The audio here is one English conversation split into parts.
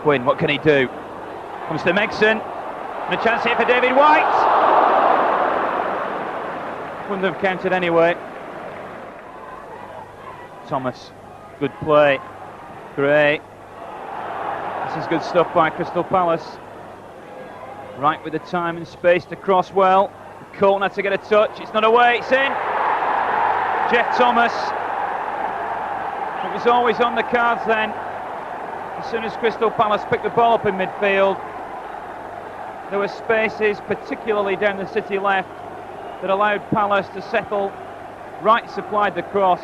Quinn, what can he do? Comes to Megson, and a chance here for David White. Wouldn't have counted anyway. Thomas, good play. Gray. This is good stuff by Crystal Palace. Right with the time and space to cross well. Colton had to get a touch. It's not away, it's in. Jeff Thomas. It was always on the cards then. As soon as Crystal Palace picked the ball up in midfield, there were spaces, particularly down the City left, that allowed Palace to settle. Wright supplied the cross.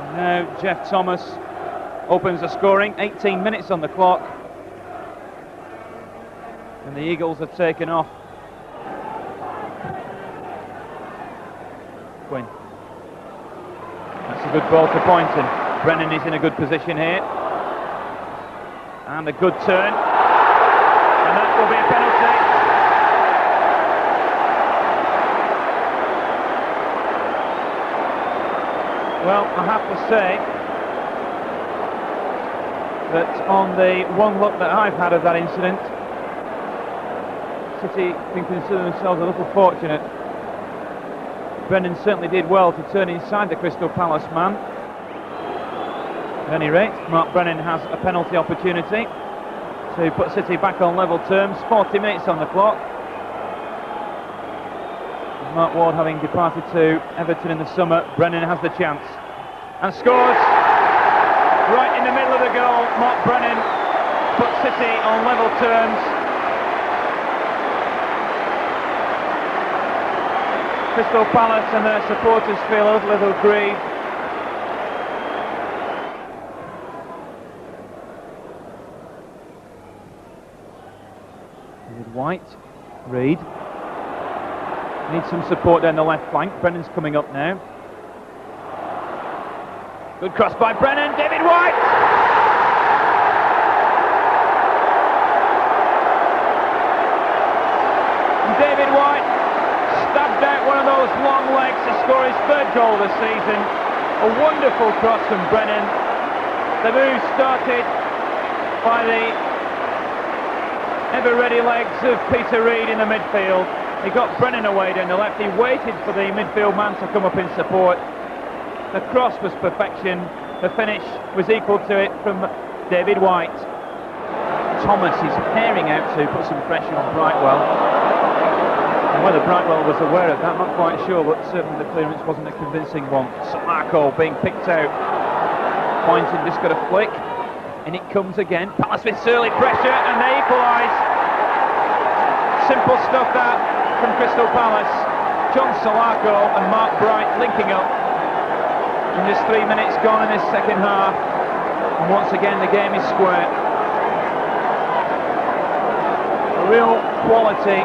And now Jeff Thomas opens the scoring. 18 minutes on the clock. And the Eagles have taken off. Quinn. That's a good ball to Poynton. Brennan is in a good position here. And a good turn. And that will be a penalty. Well, I have to say that on the one look that I've had of that incident, City can consider themselves a little fortunate. Brennan certainly did well to turn inside the Crystal Palace man. At any rate, Mark Brennan has a penalty opportunity to put City back on level terms. 40 minutes on the clock. Mark Ward having departed to Everton in the summer, Brennan has the chance and scores right in the middle of the goal. Mark Brennan puts City on level terms. Crystal Palace and their supporters feel a little grieved. White, Reid. Needs some support down the left flank. Brennan's coming up now. Good cross by Brennan. David White! And David White stabbed out one of those long legs to score his third goal this season. A wonderful cross from Brennan. The move started by the ever-ready legs of Peter Reid in the midfield. He got Brennan away down the left. He waited for the midfield man to come up in support. The cross was perfection. The finish was equal to it from David White. Thomas is tearing out to put some pressure on Brightwell. And whether Brightwell was aware of that, I'm not quite sure, but certainly the clearance wasn't a convincing one. Solarco being picked out. Poynton just got a flick. And it comes again. Palace with surly pressure, and they equalise. Simple stuff that from Crystal Palace. John Solarco and Mark Bright linking up. And just 3 minutes gone in this second half. And once again the game is square. A real quality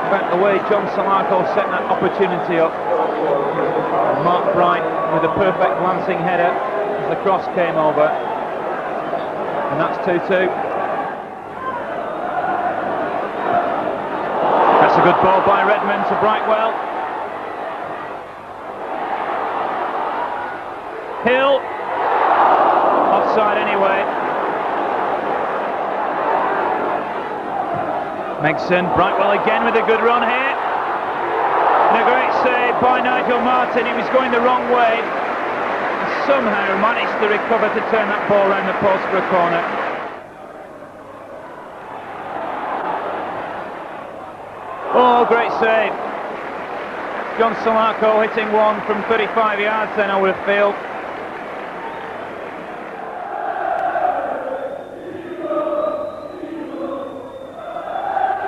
about the way John Solarco set that opportunity up. And Mark Bright with a perfect glancing header as the cross came over. And that's 2-2. That's a good ball by Redmond to Brightwell. Hill. Offside anyway. Megson, Brightwell again with a good run here. And a great save by Nigel Martin. He was going the wrong way. Somehow managed to recover to turn that ball around the post for a corner. Oh, great save. John Solarco hitting one from 35 yards then, I would have felt.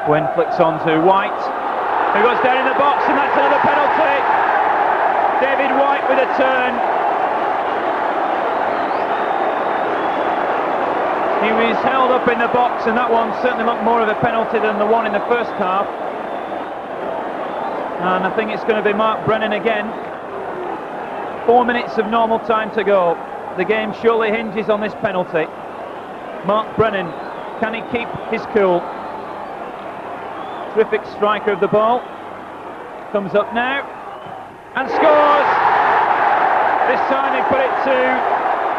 Quinn flicks on to White, who goes down in the box, and that's another penalty. David White with a turn. He was held up in the box, and that one certainly looked more of a penalty than the one in the first half. And I think it's going to be Mark Brennan again. 4 minutes of normal time to go. The game surely hinges on this penalty. Mark Brennan, can he keep his cool? Terrific striker of the ball. Comes up now and scores. This time he put it to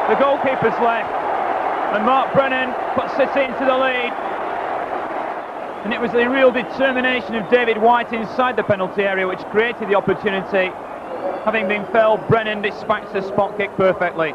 The goalkeeper's left, and Mark Brennan puts City into the lead. And it was the real determination of David White inside the penalty area which created the opportunity. Having been felled, Brennan dispatched the spot kick perfectly.